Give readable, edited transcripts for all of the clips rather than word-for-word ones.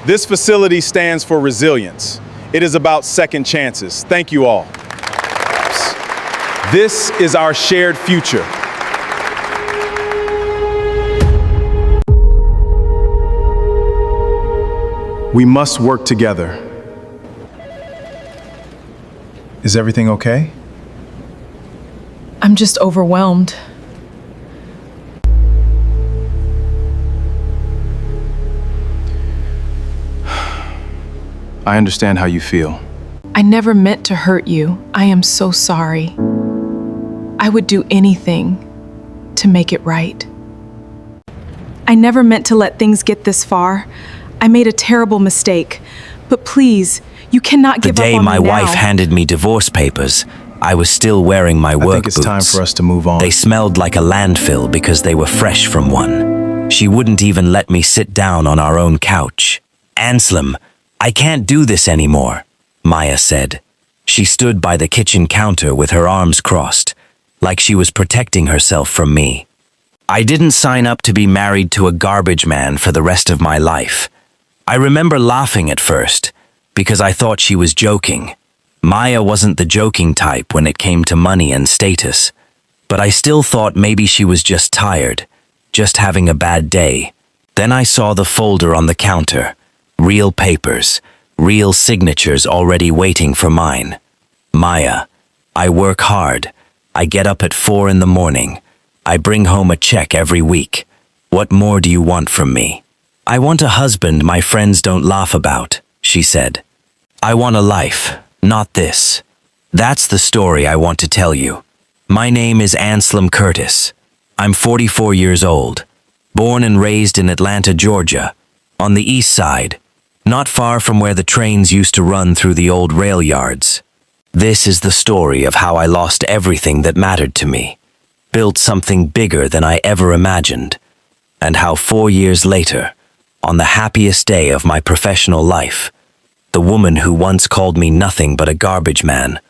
This facility stands for resilience. It is about second chances. Thank you all. This is our shared future. We must work together. Is everything okay? I'm just overwhelmed. I understand how you feel. I never meant to hurt you. I am so sorry. I would do anything to make it right. I never meant to let things get this far. I made a terrible mistake. But please, you cannot give up on me now. The day my wife handed me divorce papers, I was still wearing my work boots. I think it's time for us to move on. They smelled like a landfill because they were fresh from one. She wouldn't even let me sit down on our own couch. "Anselm, I can't do this anymore," Maya said. She stood by the kitchen counter with her arms crossed, like she was protecting herself from me. I didn't sign up to be married to a garbage man for the rest of my life. I remember laughing at first, because I thought she was joking. Maya wasn't the joking type when it came to money and status, but I still thought maybe she was just tired, just having a bad day. Then I saw the folder on the counter. Real papers, real signatures already waiting for mine. "Maya, I work hard. I get up at 4 in the morning. I bring home a check every week. What more do you want from me? I want a husband my friends don't laugh about," she said. "I want a life, not this. That's the story I want to tell you. My name is Anselm Curtis. I'm 44 years old, born and raised in Atlanta, Georgia, on the east side, not far from where the trains used to run through the old rail yards. This is the story of how I lost everything that mattered to me, built something bigger than I ever imagined, and how 4 years later, on the happiest day of my professional life, the woman who once called me nothing but a garbage man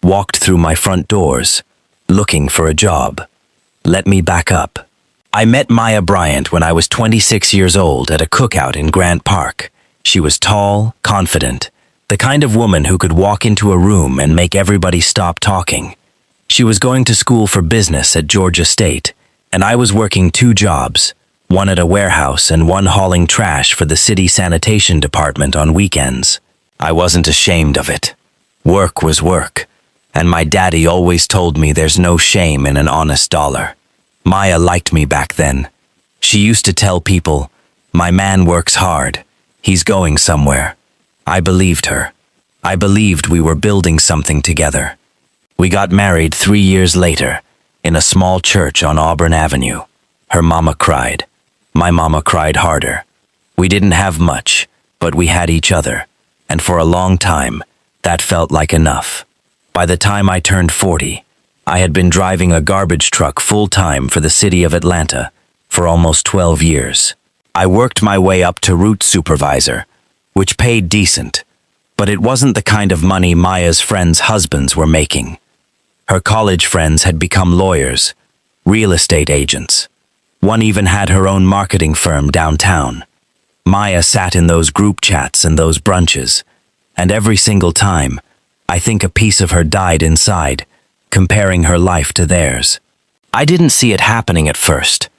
walked through my front doors, looking for a job. Let me back up. I met Maya Bryant when I was 26 years old at a cookout in Grant Park. She was tall, confident, the kind of woman who could walk into a room and make everybody stop talking. She was going to school for business at Georgia State, and I was working 2 jobs, one at a warehouse and one hauling trash for the city sanitation department on weekends. I wasn't ashamed of it. Work was work, and my daddy always told me there's no shame in an honest dollar. Maya liked me back then. She used to tell people, "My man works hard. He's going somewhere." I believed her. I believed we were building something together. We got married 3 years later, in a small church on Auburn Avenue. Her mama cried. My mama cried harder. We didn't have much, but we had each other, and for a long time, that felt like enough. By the time I turned 40, I had been driving a garbage truck full-time for the city of Atlanta for almost 12 years. I worked my way up to route supervisor, which paid decent, but it wasn't the kind of money Maya's friends' husbands were making. Her college friends had become lawyers, real estate agents. One even had her own marketing firm downtown. Maya sat in those group chats and those brunches, and every single time, I think a piece of her died inside, comparing her life to theirs. I didn't see it happening at first.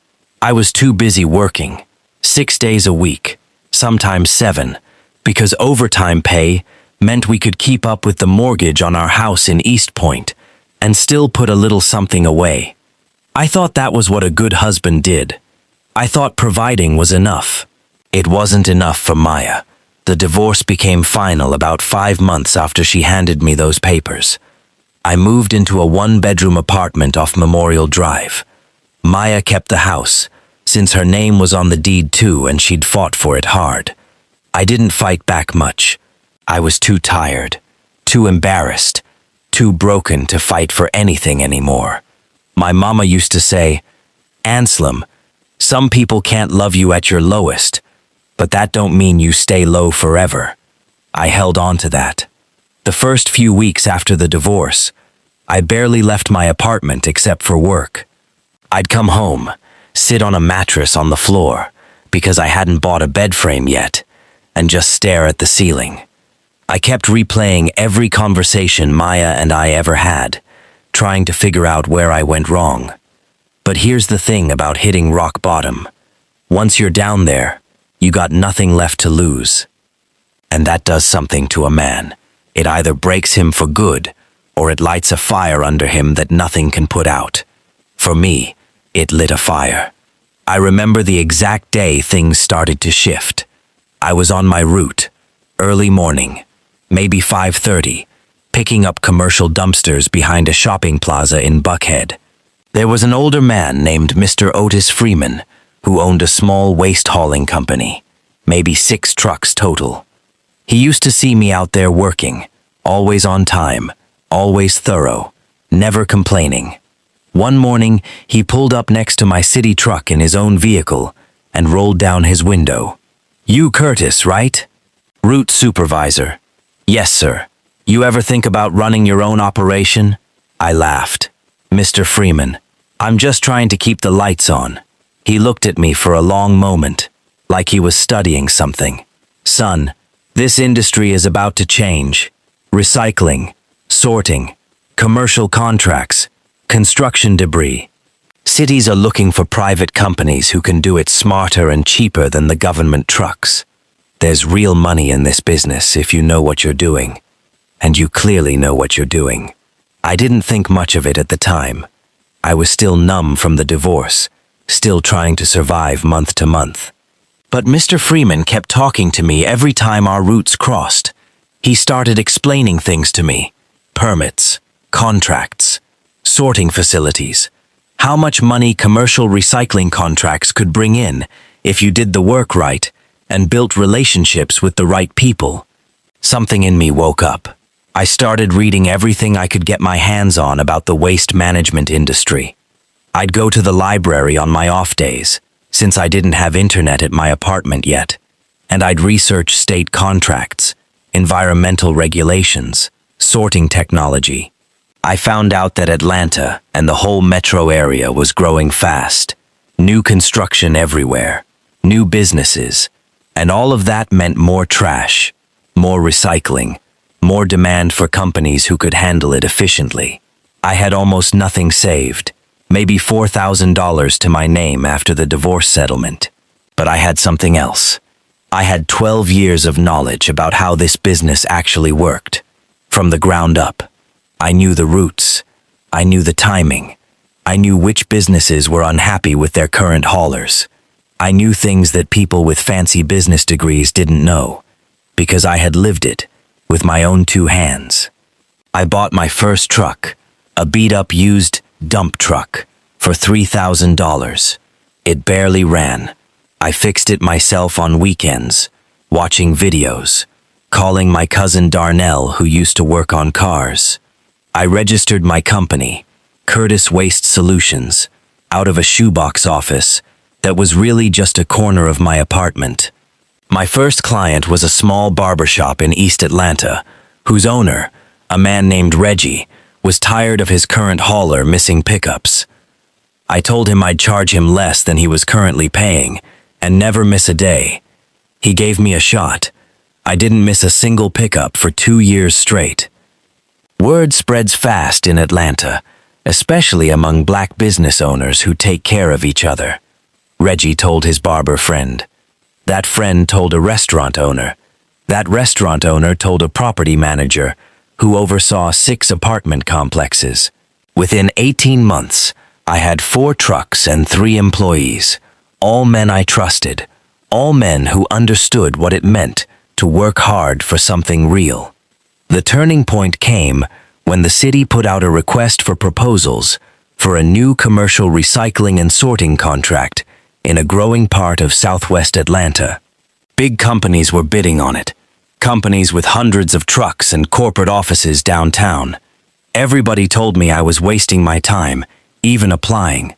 I was too busy working, 6 days a week, sometimes 7, because overtime pay meant we could keep up with the mortgage on our house in East Point and still put a little something away. I thought that was what a good husband did. I thought providing was enough. It wasn't enough for Maya. The divorce became final about 5 months after she handed me those papers. I moved into a 1-bedroom apartment off Memorial Drive. Maya kept the house, since her name was on the deed too and she'd fought for it hard. I didn't fight back much. I was too tired, too embarrassed, too broken to fight for anything anymore. My mama used to say, "Anselm, some people can't love you at your lowest, but that don't mean you stay low forever." I held on to that. The first few weeks after the divorce, I barely left my apartment except for work. I'd come home, sit on a mattress on the floor, because I hadn't bought a bed frame yet, and just stare at the ceiling. I kept replaying every conversation Maya and I ever had, trying to figure out where I went wrong. But here's the thing about hitting rock bottom. Once you're down there, you got nothing left to lose. And that does something to a man. It either breaks him for good, or it lights a fire under him that nothing can put out. For me, it lit a fire. I remember the exact day things started to shift. I was on my route, early morning, maybe 5:30, picking up commercial dumpsters behind a shopping plaza in Buckhead. There was an older man named Mr. Otis Freeman, who owned a small waste hauling company, maybe 6 trucks total. He used to see me out there working, always on time, always thorough, never complaining. One morning, he pulled up next to my city truck in his own vehicle and rolled down his window. "You Curtis, right? Route supervisor." "Yes, sir. You ever think about running your own operation?" I laughed. "Mr. Freeman, I'm just trying to keep the lights on." He looked at me for a long moment, like he was studying something. "Son, this industry is about to change. Recycling, sorting, commercial contracts, construction debris. Cities are looking for private companies who can do it smarter and cheaper than the government trucks. There's real money in this business if you know what you're doing. And you clearly know what you're doing." I didn't think much of it at the time. I was still numb from the divorce, still trying to survive month to month. But Mr. Freeman kept talking to me every time our routes crossed. He started explaining things to me. Permits, contracts, sorting facilities, how much money commercial recycling contracts could bring in if you did the work right and built relationships with the right people. Something in me woke up. I started reading everything I could get my hands on about the waste management industry. I'd go to the library on my off days, since I didn't have internet at my apartment yet, and I'd research state contracts, environmental regulations, sorting technology. I found out that Atlanta and the whole metro area was growing fast. New construction everywhere, new businesses, and all of that meant more trash, more recycling, more demand for companies who could handle it efficiently. I had almost nothing saved, maybe $4,000 to my name after the divorce settlement. But I had something else. I had 12 years of knowledge about how this business actually worked, from the ground up. I knew the routes. I knew the timing. I knew which businesses were unhappy with their current haulers. I knew things that people with fancy business degrees didn't know, because I had lived it with my own 2 hands. I bought my first truck, a beat-up used dump truck, for $3,000. It barely ran. I fixed it myself on weekends, watching videos, calling my cousin Darnell who used to work on cars. I registered my company, Curtis Waste Solutions, out of a shoebox office that was really just a corner of my apartment. My first client was a small barbershop in East Atlanta, whose owner, a man named Reggie, was tired of his current hauler missing pickups. I told him I'd charge him less than he was currently paying and never miss a day. He gave me a shot. I didn't miss a single pickup for 2 years straight. Word spreads fast in Atlanta, especially among black business owners who take care of each other. Reggie told his barber friend. That friend told a restaurant owner. That restaurant owner told a property manager who oversaw 6 apartment complexes. Within 18 months, I had 4 trucks and 3 employees, all men I trusted, all men who understood what it meant to work hard for something real. The turning point came when the city put out a request for proposals for a new commercial recycling and sorting contract in a growing part of Southwest Atlanta. Big companies were bidding on it, companies with hundreds of trucks and corporate offices downtown. Everybody told me I was wasting my time, even applying.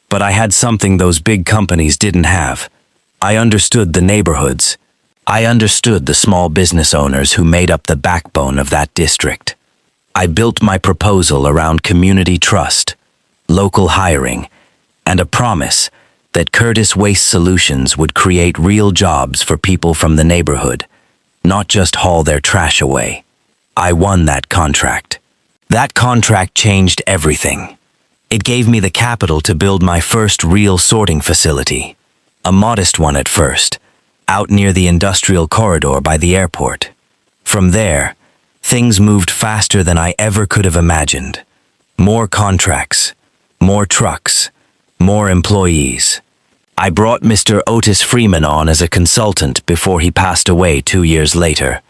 But I had something those big companies didn't have. I understood the neighborhoods. I understood the small business owners who made up the backbone of that district. I built my proposal around community trust, local hiring, and a promise that Curtis Waste Solutions would create real jobs for people from the neighborhood, not just haul their trash away. I won that contract. That contract changed everything. It gave me the capital to build my first real sorting facility, a modest one at first, out near the industrial corridor by the airport. From there, things moved faster than I ever could have imagined. More contracts, more trucks, more employees. I brought Mr. Otis Freeman on as a consultant before he passed away 2 years later.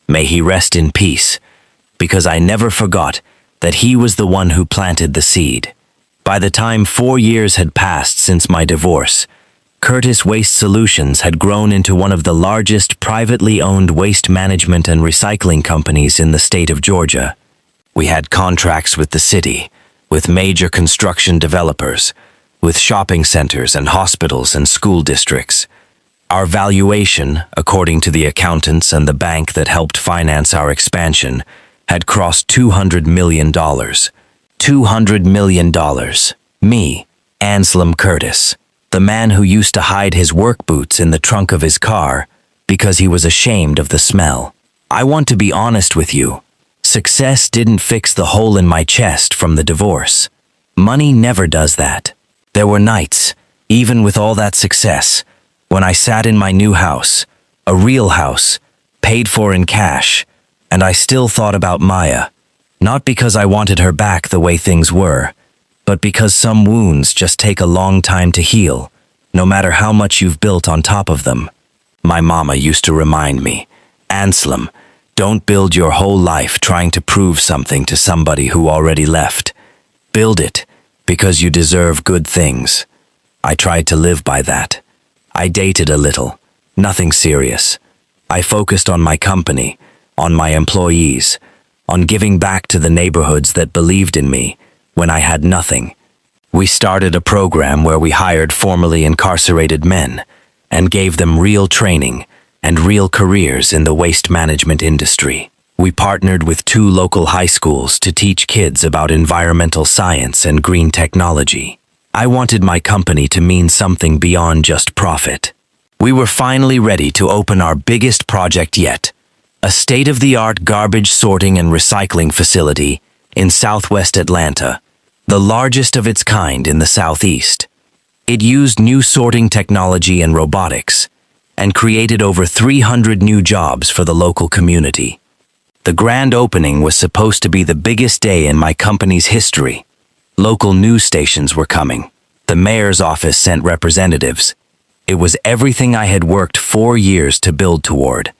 May he rest in peace, because I never forgot that he was the one who planted the seed. By the time 4 years had passed since my divorce, Curtis Waste Solutions had grown into one of the largest privately owned waste management and recycling companies in the state of Georgia. We had contracts with the city, with major construction developers, with shopping centers and hospitals and school districts. Our valuation, according to the accountants and the bank that helped finance our expansion, had crossed $200 million. $200 million. Me, Anselm Curtis, the man who used to hide his work boots in the trunk of his car because he was ashamed of the smell. I want to be honest with you. Success didn't fix the hole in my chest from the divorce. Money never does that. There were nights, even with all that success, when I sat in my new house, a real house, paid for in cash, and I still thought about Maya, not because I wanted her back the way things were, but because some wounds just take a long time to heal, no matter how much you've built on top of them. My mama used to remind me, Anselm, don't build your whole life trying to prove something to somebody who already left. Build it because you deserve good things. I tried to live by that. I dated a little, nothing serious. I focused on my company, on my employees, on giving back to the neighborhoods that believed in me when I had nothing. We started a program where we hired formerly incarcerated men and gave them real training and real careers in the waste management industry. We partnered with 2 local high schools to teach kids about environmental science and green technology. I wanted my company to mean something beyond just profit. We were finally ready to open our biggest project yet, a state-of-the-art garbage sorting and recycling facility in Southwest Atlanta, the largest of its kind in the Southeast. It used new sorting technology and robotics, and created over 300 new jobs for the local community. The grand opening was supposed to be the biggest day in my company's history. Local news stations were coming. The mayor's office sent representatives. It was everything I had worked 4 years to build toward.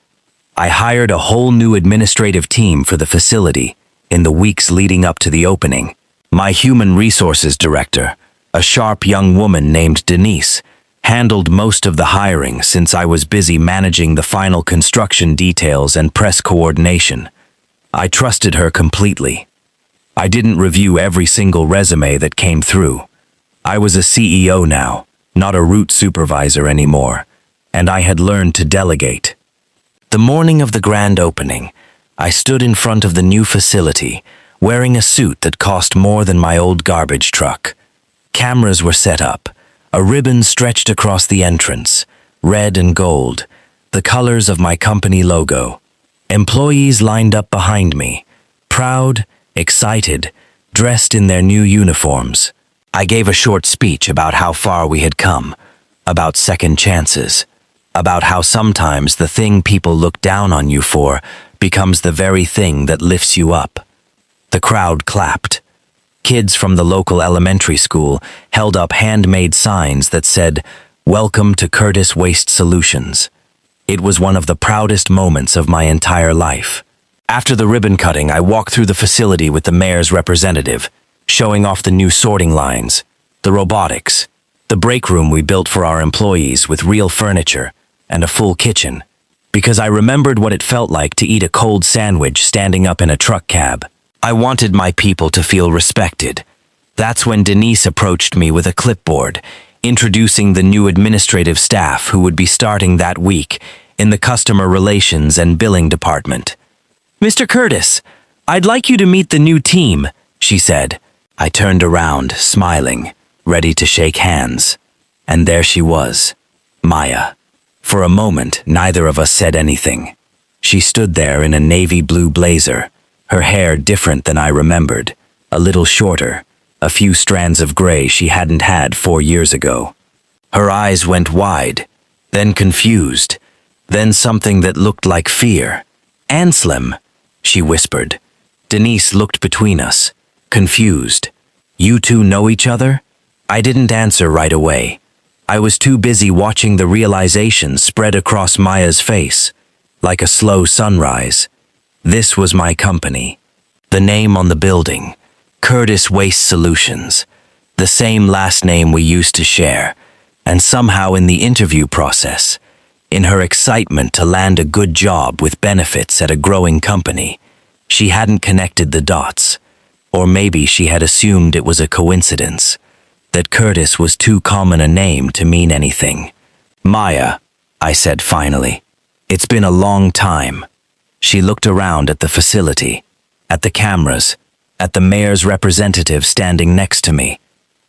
I hired a whole new administrative team for the facility in the weeks leading up to the opening. My human resources director, a sharp young woman named Denise, handled most of the hiring since I was busy managing the final construction details and press coordination. I trusted her completely. I didn't review every single resume that came through. I was a CEO now, not a route supervisor anymore, and I had learned to delegate. The morning of the grand opening, I stood in front of the new facility, wearing a suit that cost more than my old garbage truck. Cameras were set up, a ribbon stretched across the entrance, red and gold, the colors of my company logo. Employees lined up behind me, proud, excited, dressed in their new uniforms. I gave a short speech about how far we had come, about second chances, about how sometimes the thing people look down on you for becomes the very thing that lifts you up. The crowd clapped. Kids from the local elementary school held up handmade signs that said, "Welcome to Curtis Waste Solutions." It was one of the proudest moments of my entire life. After the ribbon cutting, I walked through the facility with the mayor's representative, showing off the new sorting lines, the robotics, the break room we built for our employees with real furniture, and a full kitchen, because I remembered what it felt like to eat a cold sandwich standing up in a truck cab. I wanted my people to feel respected. That's when Denise approached me with a clipboard, introducing the new administrative staff who would be starting that week in the customer relations and billing department. "Mr. Curtis, I'd like you to meet the new team," she said. I turned around, smiling, ready to shake hands. And there she was, Maya. For a moment, neither of us said anything. She stood there in a navy blue blazer, her hair different than I remembered, a little shorter, a few strands of gray she hadn't had 4 years ago. Her eyes went wide, then confused, then something that looked like fear. "Anselm," she whispered. Denise looked between us, confused. "You two know each other?" I didn't answer right away. I was too busy watching the realization spread across Maya's face, like a slow sunrise. This was my company. The name on the building, Curtis Waste Solutions, the same last name we used to share, and somehow in the interview process, in her excitement to land a good job with benefits at a growing company, she hadn't connected the dots. Or maybe she had assumed it was a coincidence, that Curtis was too common a name to mean anything. "Maya," I said finally. "It's been a long time." She looked around at the facility, at the cameras, at the mayor's representative standing next to me,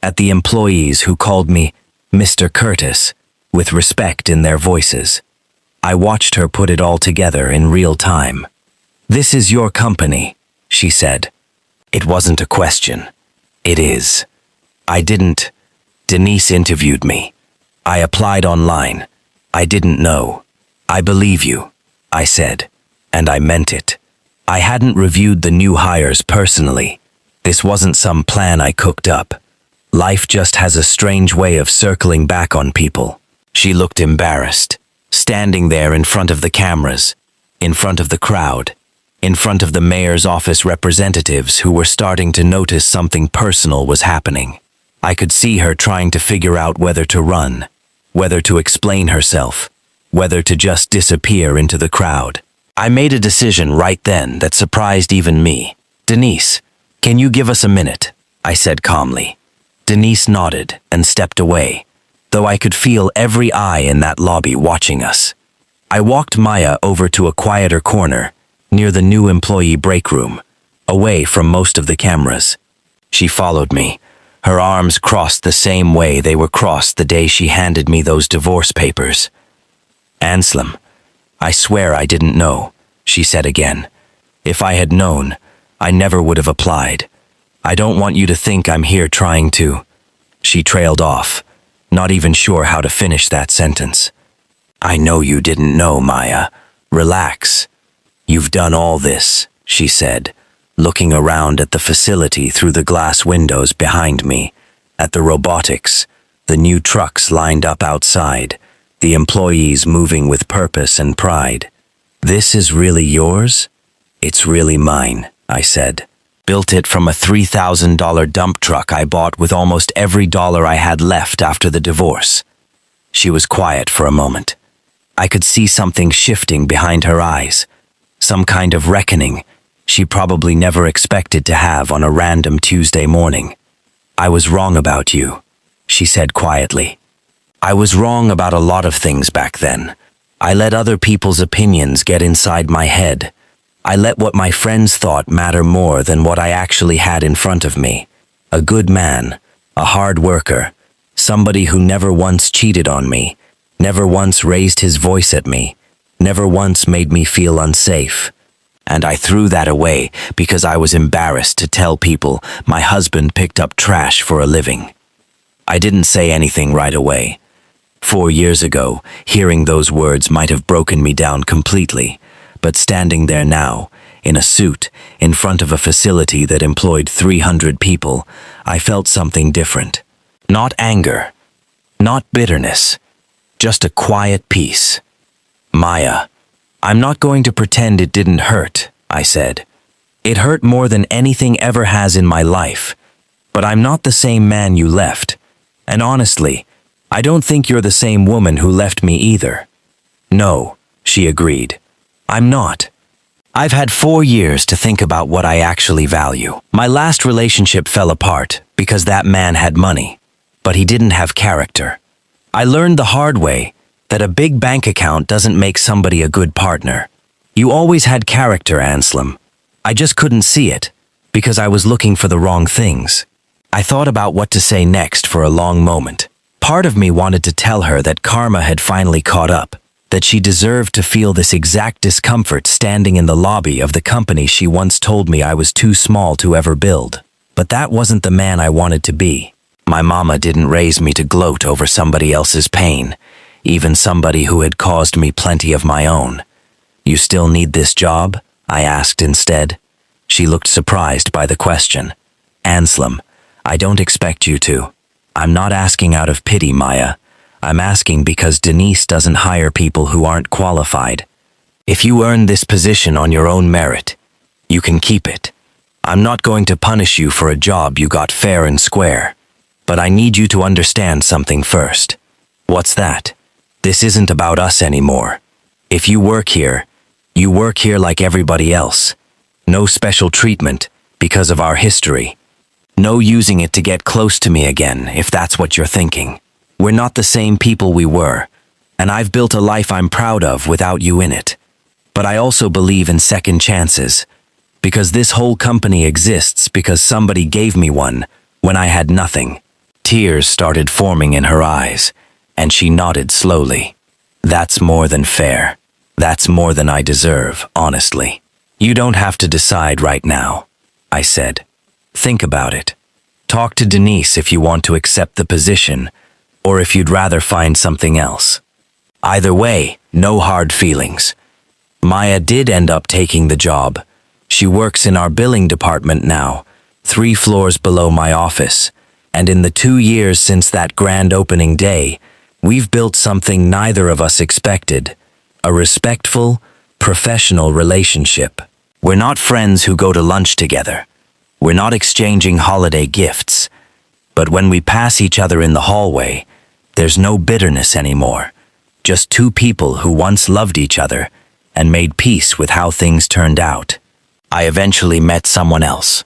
at the employees who called me Mr. Curtis, with respect in their voices. I watched her put it all together in real time. "This is your company," she said. It wasn't a question. It is. I didn't. Denise interviewed me. I applied online. I didn't know. "I believe you," I said, and I meant it. I hadn't reviewed the new hires personally. This wasn't some plan I cooked up. Life just has a strange way of circling back on people. She looked embarrassed, standing there in front of the cameras, in front of the crowd, in front of the mayor's office representatives who were starting to notice something personal was happening. I could see her trying to figure out whether to run, whether to explain herself, whether to just disappear into the crowd. I made a decision right then that surprised even me. "Denise, can you give us a minute?" I said calmly. Denise nodded and stepped away, though I could feel every eye in that lobby watching us. I walked Maya over to a quieter corner, near the new employee break room, away from most of the cameras. She followed me, her arms crossed the same way they were crossed the day she handed me those divorce papers. "Anselm, I swear I didn't know," she said again. "If I had known, I never would have applied. I don't want you to think I'm here trying to—" She trailed off, not even sure how to finish that sentence. "I know you didn't know, Maya. Relax. You've done all this," she said, looking around at the facility through the glass windows behind me, at the robotics, the new trucks lined up outside, the employees moving with purpose and pride. "This is really yours?" "It's really mine," I said. "Built it from a $3,000 dump truck I bought with almost every dollar I had left after the divorce." She was quiet for a moment. I could see something shifting behind her eyes, some kind of reckoning she probably never expected to have on a random Tuesday morning. "I was wrong about you," she said quietly. "I was wrong about a lot of things back then. I let other people's opinions get inside my head. I let what my friends thought matter more than what I actually had in front of me. A good man, a hard worker, somebody who never once cheated on me, never once raised his voice at me, never once made me feel unsafe. And I threw that away because I was embarrassed to tell people my husband picked up trash for a living. I didn't say anything right away. 4 years ago, hearing those words might have broken me down completely, but standing there now, in a suit, in front of a facility that employed 300 people, I felt something different. Not anger, not bitterness, just a quiet peace. "Maya, I'm not going to pretend it didn't hurt," I said. "It hurt more than anything ever has in my life, but I'm not the same man you left. And honestly, I don't think you're the same woman who left me either." "No," she agreed. "I'm not. I've had 4 years to think about what I actually value. My last relationship fell apart because that man had money, but he didn't have character. I learned the hard way that a big bank account doesn't make somebody a good partner. You always had character, Anselm. I just couldn't see it because I was looking for the wrong things." I thought about what to say next for a long moment, Part of me wanted to tell her that karma had finally caught up, that she deserved to feel this exact discomfort standing in the lobby of the company she once told me I was too small to ever build. But that wasn't the man I wanted to be. My mama didn't raise me to gloat over somebody else's pain, even somebody who had caused me plenty of my own. "You still need this job?" I asked instead. She looked surprised by the question. "Anselm, I don't expect you to. I'm not asking out of pity, Maya. I'm asking because Denise doesn't hire people who aren't qualified. If you earn this position on your own merit, you can keep it. I'm not going to punish you for a job you got fair and square. But I need you to understand something first." "What's that?" "This isn't about us anymore. If you work here like everybody else. No special treatment because of our history. No using it to get close to me again, if that's what you're thinking. We're not the same people we were, and I've built a life I'm proud of without you in it. But I also believe in second chances, because this whole company exists because somebody gave me one when I had nothing." Tears started forming in her eyes, and she nodded slowly. "That's more than fair. That's more than I deserve, honestly. You don't have to decide right now," I said. "Think about it. Talk to Denise if you want to accept the position, or if you'd rather find something else. Either way, no hard feelings." Maya did end up taking the job. She works in our billing department now, 3 floors below my office, and in the 2 years since that grand opening day, we've built something neither of us expected: a respectful, professional relationship. We're not friends who go to lunch together. We're not exchanging holiday gifts. But when we pass each other in the hallway, there's no bitterness anymore. Just 2 people who once loved each other and made peace with how things turned out. I eventually met someone else.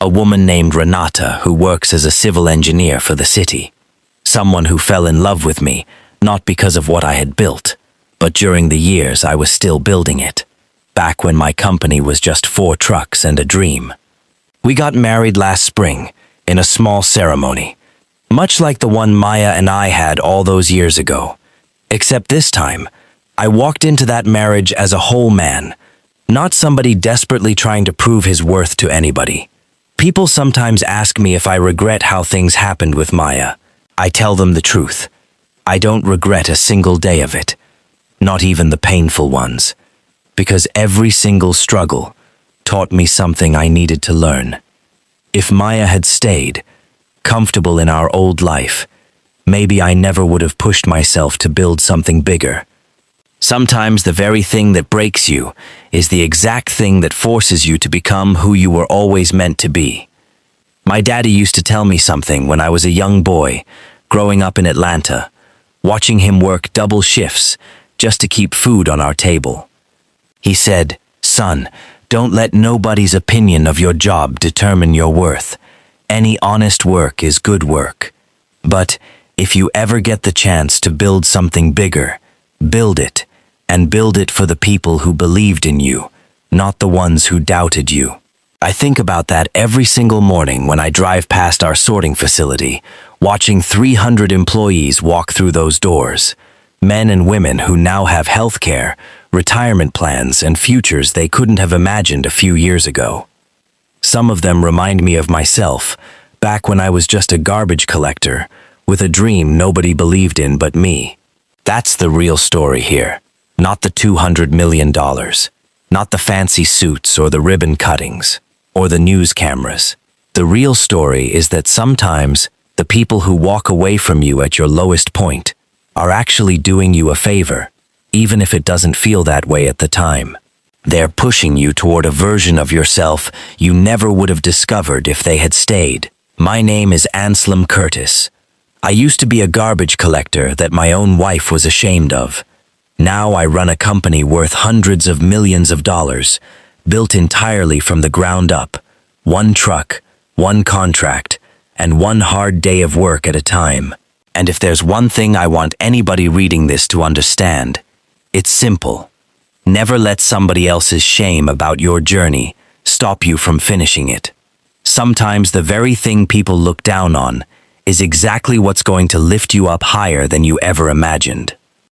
A woman named Renata who works as a civil engineer for the city. Someone who fell in love with me, not because of what I had built, but during the years I was still building it, back when my company was just 4 trucks and a dream. We got married last spring, in a small ceremony, much like the one Maya and I had all those years ago. Except this time, I walked into that marriage as a whole man, not somebody desperately trying to prove his worth to anybody. People sometimes ask me if I regret how things happened with Maya. I tell them the truth. I don't regret a single day of it, not even the painful ones, because every single struggle taught me something I needed to learn. If Maya had stayed, comfortable in our old life, maybe I never would have pushed myself to build something bigger. Sometimes the very thing that breaks you is the exact thing that forces you to become who you were always meant to be. My daddy used to tell me something when I was a young boy, growing up in Atlanta, watching him work double shifts just to keep food on our table. He said, "Son, don't let nobody's opinion of your job determine your worth. Any honest work is good work. But if you ever get the chance to build something bigger, build it, and build it for the people who believed in you, not the ones who doubted you." I think about that every single morning when I drive past our sorting facility, watching 300 employees walk through those doors, men and women who now have health care, retirement plans, and futures they couldn't have imagined a few years ago. Some of them remind me of myself, back when I was just a garbage collector, with a dream nobody believed in but me. That's the real story here. Not the $200 million, not the fancy suits or the ribbon cuttings, or the news cameras. The real story is that sometimes the people who walk away from you at your lowest point are actually doing you a favor, even if it doesn't feel that way at the time. They're pushing you toward a version of yourself you never would have discovered if they had stayed. My name is Anselm Curtis. I used to be a garbage collector that my own wife was ashamed of. Now I run a company worth hundreds of millions of dollars, built entirely from the ground up, 1 truck, 1 contract, and 1 hard day of work at a time. And if there's one thing I want anybody reading this to understand, it's simple. Never let somebody else's shame about your journey stop you from finishing it. Sometimes the very thing people look down on is exactly what's going to lift you up higher than you ever imagined.